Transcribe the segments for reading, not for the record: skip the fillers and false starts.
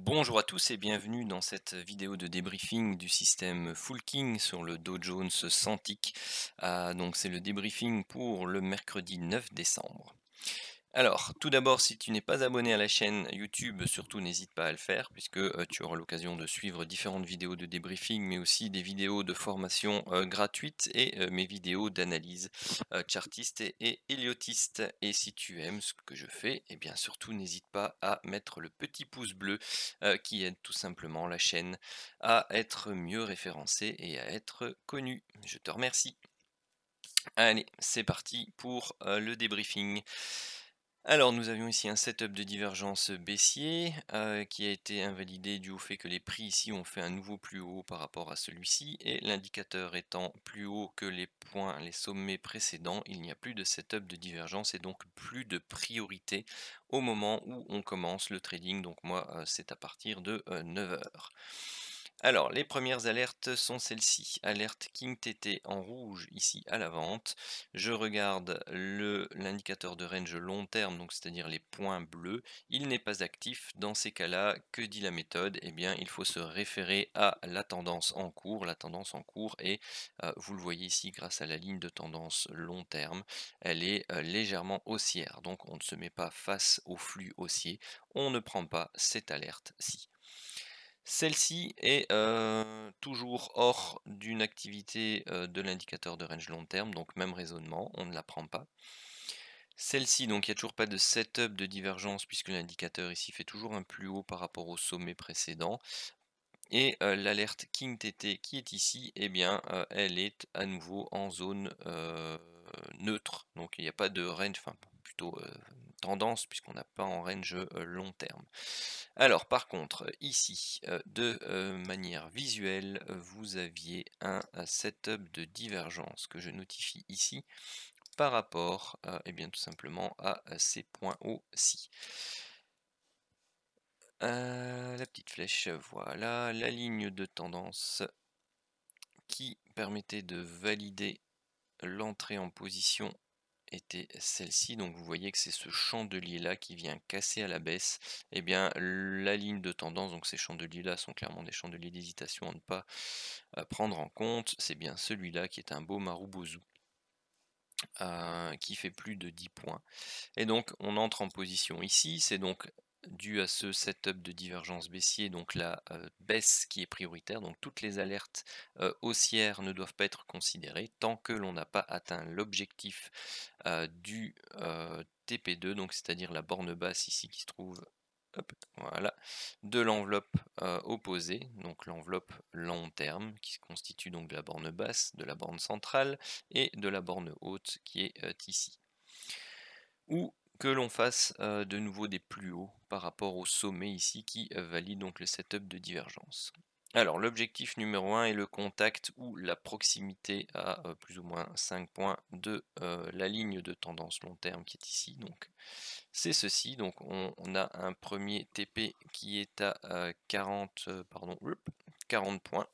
Bonjour à tous et bienvenue dans cette vidéo de débriefing du système Full King sur le Dow Jones 100 ticks. Donc c'est le débriefing pour le mercredi 9 décembre. Alors, tout d'abord, si tu n'es pas abonné à la chaîne YouTube, surtout n'hésite pas à le faire, puisque tu auras l'occasion de suivre différentes vidéos de débriefing, mais aussi des vidéos de formation gratuites et mes vidéos d'analyse chartiste et héliotiste. Et si tu aimes ce que je fais, eh bien surtout n'hésite pas à mettre le petit pouce bleu qui aide tout simplement la chaîne à être mieux référencée et à être connue. Je te remercie. Allez, c'est parti pour le débriefing. Alors, nous avions ici un setup de divergence baissier qui a été invalidé dû au fait que les prix ici ont fait un nouveau plus haut par rapport à celui-ci et l'indicateur étant plus haut que les points, les sommets précédents, il n'y a plus de setup de divergence et donc plus de priorité au moment où on commence le trading. Donc moi, c'est à partir de 9 heures. Alors, les premières alertes sont celles-ci. Alerte King TT en rouge ici à la vente. Je regarde l'indicateur de range long terme, donc c'est-à-dire les points bleus. Il n'est pas actif. Dans ces cas-là, que dit la méthode? Eh bien, il faut se référer à la tendance en cours. La tendance en cours est, vous le voyez ici grâce à la ligne de tendance long terme, elle est légèrement haussière. Donc, on ne se met pas face au flux haussier. On ne prend pas cette alerte-ci. Celle-ci est toujours hors d'une activité de l'indicateur de range long terme, donc même raisonnement, on ne la prend pas. Celle-ci, donc il n'y a toujours pas de setup de divergence puisque l'indicateur ici fait toujours un plus haut par rapport au sommet précédent. Et l'alerte King TT qui est ici, eh bien, elle est à nouveau en zone neutre. Donc il n'y a pas de range, enfin plutôt tendance puisqu'on n'a pas en range long terme. Alors par contre, ici, de manière visuelle, vous aviez un setup de divergence que je notifie ici par rapport, eh bien tout simplement à ces points hauts-ci. La petite flèche, voilà, la ligne de tendance qui permettait de valider l'entrée en position était celle-ci. Donc vous voyez que c'est ce chandelier là qui vient casser à la baisse. Et bien la ligne de tendance, donc ces chandeliers là sont clairement des chandeliers d'hésitation à ne pas prendre en compte. C'est bien celui-là qui est un beau Marubozu qui fait plus de 10 points. Et donc on entre en position ici, c'est donc dû à ce setup de divergence baissier, donc la baisse qui est prioritaire, donc toutes les alertes haussières ne doivent pas être considérées tant que l'on n'a pas atteint l'objectif du TP2, donc c'est-à-dire la borne basse ici qui se trouve hop, voilà, de l'enveloppe opposée, donc l'enveloppe long terme qui se constitue donc de la borne basse, de la borne centrale et de la borne haute qui est ici. Ou que l'on fasse de nouveau des plus hauts par rapport au sommet ici qui valide donc le setup de divergence. Alors l'objectif numéro 1 est le contact ou la proximité à plus ou moins 5 points de la ligne de tendance long terme qui est ici. Donc c'est ceci, donc on a un premier TP qui est à 40 points.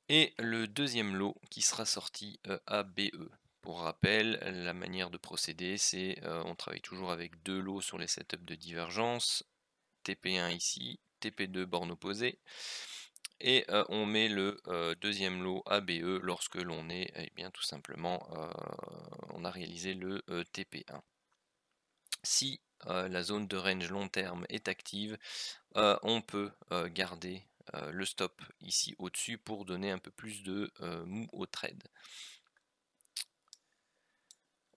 Et le deuxième lot qui sera sorti à BE. Pour rappel, la manière de procéder, c'est on travaille toujours avec deux lots sur les setups de divergence, TP1 ici, TP2 borne opposée, et on met le deuxième lot à BE lorsque l'on est, eh bien tout simplement, on a réalisé le TP1. Si la zone de range long terme est active, on peut garder le stop ici au-dessus pour donner un peu plus de mou au trade.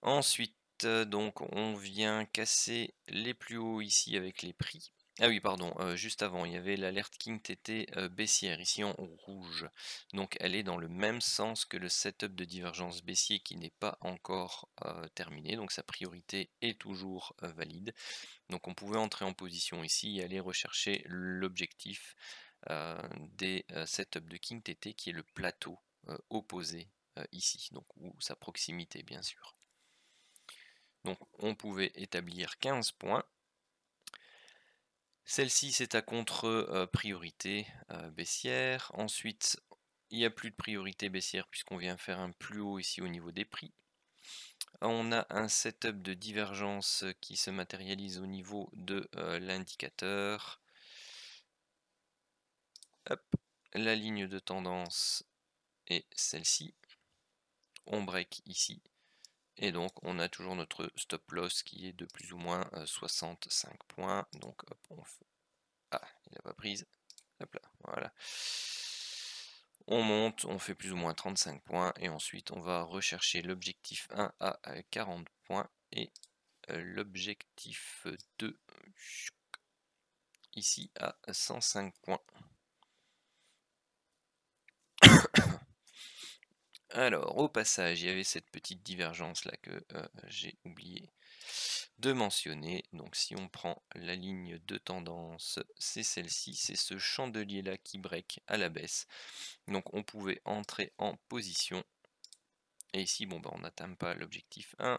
Ensuite, donc on vient casser les plus hauts ici avec les prix. Ah oui, pardon, juste avant, il y avait l'alerte King TT baissière, ici en rouge. Donc elle est dans le même sens que le setup de divergence baissier qui n'est pas encore terminé. Donc sa priorité est toujours valide. Donc on pouvait entrer en position ici et aller rechercher l'objectif des setups de King TT qui est le plateau opposé ici, donc ou sa proximité bien sûr. Donc on pouvait établir 15 points. Celle-ci c'est à contre-priorité baissière. Ensuite il n'y a plus de priorité baissière puisqu'on vient faire un plus haut ici au niveau des prix. On a un setup de divergence qui se matérialise au niveau de l'indicateur. Hop, la ligne de tendance est celle-ci. On break ici. Et donc on a toujours notre stop loss qui est de plus ou moins 65 points. Donc hop, on fait... Ah, il n'a pas prise. Hop là, voilà. On monte, on fait plus ou moins 35 points et ensuite on va rechercher l'objectif 1 à 40 points et l'objectif 2 ici à 105 points. Alors au passage, il y avait cette petite divergence là que j'ai oublié de mentionner. Donc si on prend la ligne de tendance, c'est celle-ci, c'est ce chandelier là qui break à la baisse. Donc on pouvait entrer en position. Et ici, bon, bah, on n'atteint pas l'objectif 1.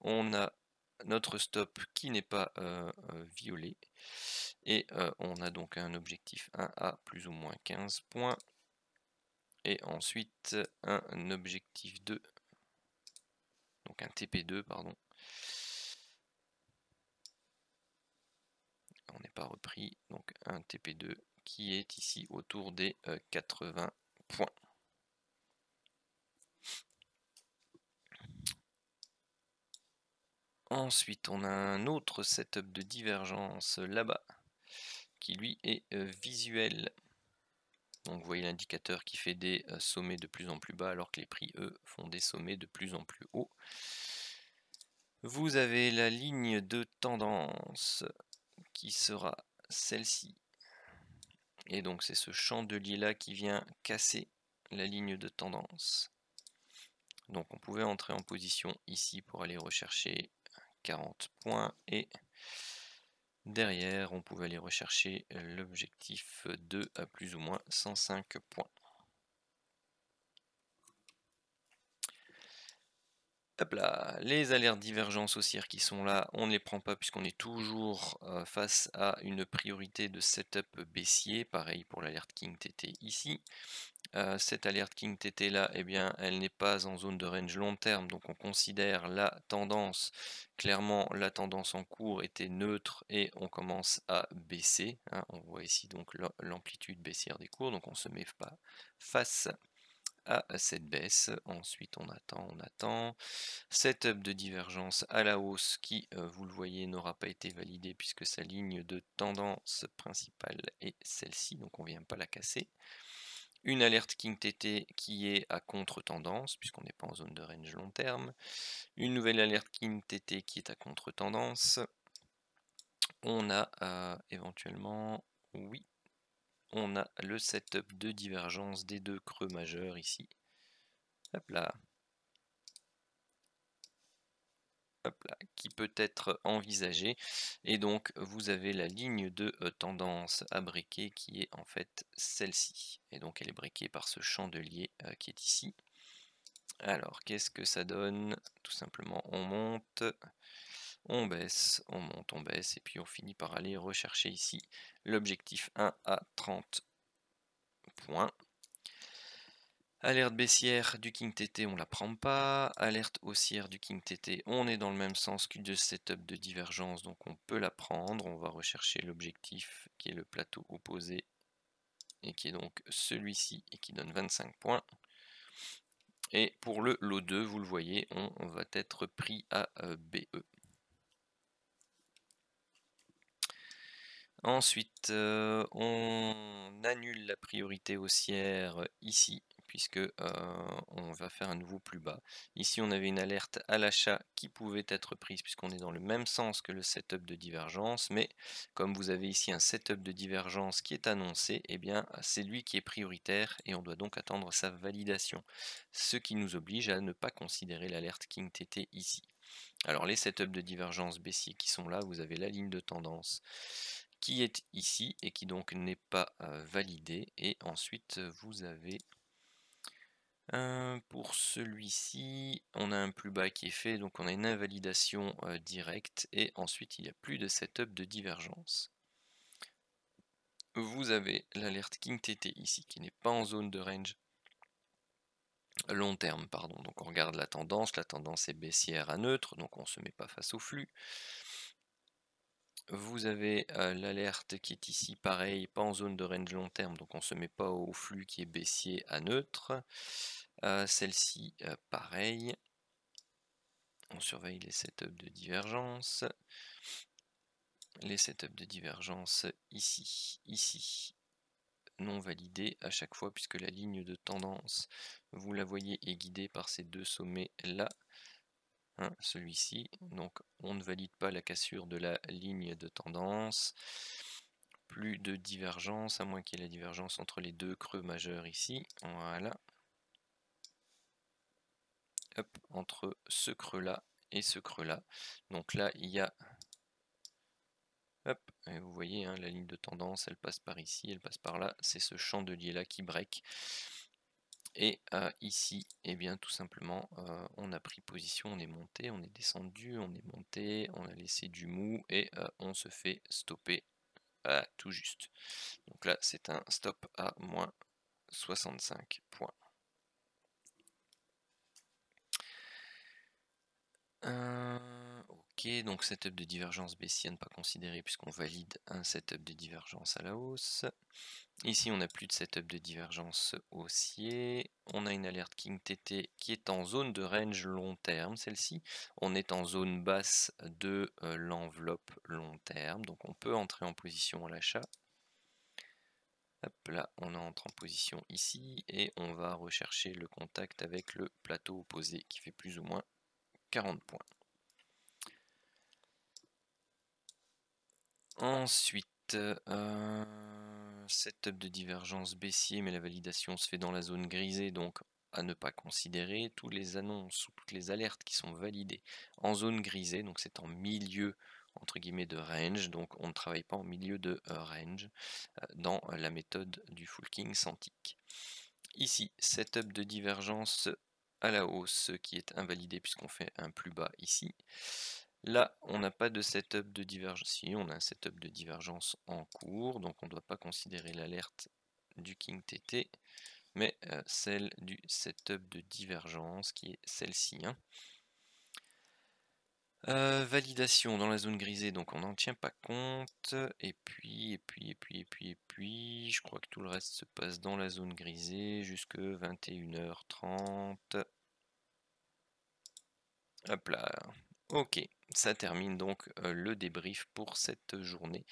On a notre stop qui n'est pas violet. Et on a donc un objectif 1 à plus ou moins 15 points. Et ensuite un objectif 2. Donc un TP2, pardon. On n'est pas repris. Donc un TP2 qui est ici autour des 80 points. Ensuite, on a un autre setup de divergence là-bas qui lui est visuel. Donc vous voyez l'indicateur qui fait des sommets de plus en plus bas alors que les prix, eux, font des sommets de plus en plus hauts. Vous avez la ligne de tendance qui sera celle-ci. Et donc c'est ce chandelier là qui vient casser la ligne de tendance. Donc on pouvait entrer en position ici pour aller rechercher 40 points et derrière on pouvait aller rechercher l'objectif 2 à plus ou moins 105 points. Hop là, les alertes divergence haussière qui sont là, on ne les prend pas puisqu'on est toujours face à une priorité de setup baissier. Pareil pour l'alerte King TT ici. Cette alerte King TT là, eh bien, elle n'est pas en zone de range long terme, donc on considère la tendance. Clairement, la tendance en cours était neutre et on commence à baisser. Hein. On voit ici donc l'amplitude baissière des cours, donc on ne se met pas face à cette baisse. Ensuite, on attend. Setup de divergence à la hausse qui, vous le voyez, n'aura pas été validé puisque sa ligne de tendance principale est celle-ci, donc on ne vient pas la casser. Une alerte King TT qui est à contre-tendance puisqu'on n'est pas en zone de range long terme. Une nouvelle alerte King TT qui est à contre-tendance. On a éventuellement, oui, on a le setup de divergence des deux creux majeurs ici. Hop là. Hop là, qui peut être envisagé. Et donc vous avez la ligne de tendance à breaker qui est en fait celle-ci. Et donc elle est breakée par ce chandelier qui est ici. Alors qu'est-ce que ça donne? Tout simplement on monte, on baisse, on monte, on baisse, et puis on finit par aller rechercher ici l'objectif 1 à 30 points. Alerte baissière du King TT, on la prend pas. Alerte haussière du King TT, on est dans le même sens que de setup de divergence, donc on peut la prendre. On va rechercher l'objectif qui est le plateau opposé et qui est donc celui-ci et qui donne 25 points. Et pour le lot 2, vous le voyez, on va être pris à BE. Ensuite, on annule la priorité haussière ici, puisque on va faire un nouveau plus bas. Ici, on avait une alerte à l'achat qui pouvait être prise, puisqu'on est dans le même sens que le setup de divergence, mais comme vous avez ici un setup de divergence qui est annoncé, eh bien, c'est lui qui est prioritaire et on doit donc attendre sa validation. Ce qui nous oblige à ne pas considérer l'alerte King TT ici. Alors les setups de divergence baissier qui sont là, vous avez la ligne de tendance qui est ici et qui donc n'est pas validée. Et ensuite vous avez pour celui-ci, on a un plus bas qui est fait, donc on a une invalidation directe et ensuite il n'y a plus de setup de divergence. Vous avez l'alerte King TT ici qui n'est pas en zone de range long terme, pardon. Donc on regarde la tendance est baissière à neutre, donc on ne se met pas face au flux. Vous avez l'alerte qui est ici, pareil, pas en zone de range long terme, donc on ne se met pas au flux qui est baissier à neutre. Celle-ci, pareil. On surveille les setups de divergence. Les setups de divergence ici, non validés à chaque fois, puisque la ligne de tendance, vous la voyez, est guidée par ces deux sommets là. Celui-ci, donc on ne valide pas la cassure de la ligne de tendance. Plus de divergence, à moins qu'il y ait la divergence entre les deux creux majeurs ici. Voilà. Hop, entre ce creux-là et ce creux-là. Donc là, il y a... Hop, et vous voyez, la ligne de tendance, elle passe par ici, elle passe par là. C'est ce chandelier-là qui break. Et ici, eh bien, tout simplement, on a pris position, on est monté, on est descendu, on est monté, on a laissé du mou et on se fait stopper tout juste. Donc là, c'est un stop à moins 65 points. Ok, donc setup de divergence baissière à ne pas considérer puisqu'on valide un setup de divergence à la hausse. Ici, on n'a plus de setup de divergence haussier. On a une alerte King TT qui est en zone de range long terme, celle-ci. On est en zone basse de l'enveloppe long terme, donc on peut entrer en position à l'achat. Hop là, on entre en position ici et on va rechercher le contact avec le plateau opposé qui fait plus ou moins 40 points. Ensuite, setup de divergence baissier, mais la validation se fait dans la zone grisée, donc à ne pas considérer. Toutes les annonces ou toutes les alertes qui sont validées en zone grisée, donc c'est en milieu entre guillemets de range, donc on ne travaille pas en milieu de range dans la méthode du Full King sans tick. Ici, setup de divergence à la hausse qui est invalidé puisqu'on fait un plus bas ici. Là, on n'a pas de setup de divergence. Si, on a un setup de divergence en cours, donc on ne doit pas considérer l'alerte du King TT, mais celle du setup de divergence qui est celle-ci. Validation dans la zone grisée, donc on n'en tient pas compte. Et puis, je crois que tout le reste se passe dans la zone grisée jusque 21h30. Hop là. Ok, ça termine donc le débrief pour cette journée.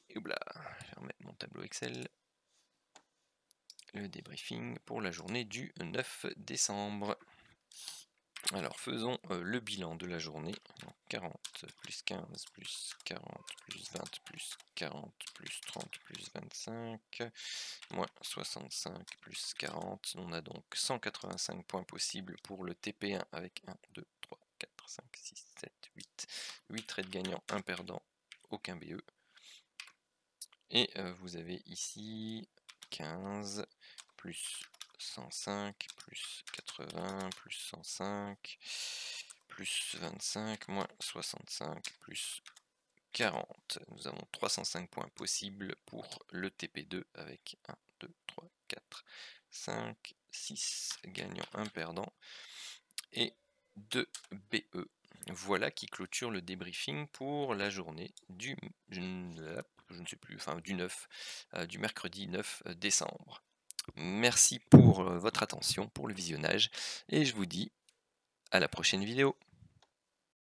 Et là, je vais remettre mon tableau Excel. Le débriefing pour la journée du 9 décembre. Alors faisons le bilan de la journée. Donc, 40 plus 15 plus 40 plus 20 plus 40 plus 30 plus 25 moins 65 plus 40. On a donc 185 points possibles pour le TP1 avec 1, 2, 3, 4, 5, 6, 7, 8. 8 trades gagnants, 1 perdant, aucun BE. Et vous avez ici 15 plus 105 plus 80 plus 105 plus 25 moins 65 plus 40. Nous avons 305 points possibles pour le TP2 avec 1, 2, 3, 4, 5, 6 gagnants, 1 perdant et 2 BE. Voilà qui clôture le débriefing pour la journée du, je ne sais plus, enfin du 9, du mercredi 9 décembre. Merci pour votre attention, pour le visionnage, et je vous dis à la prochaine vidéo.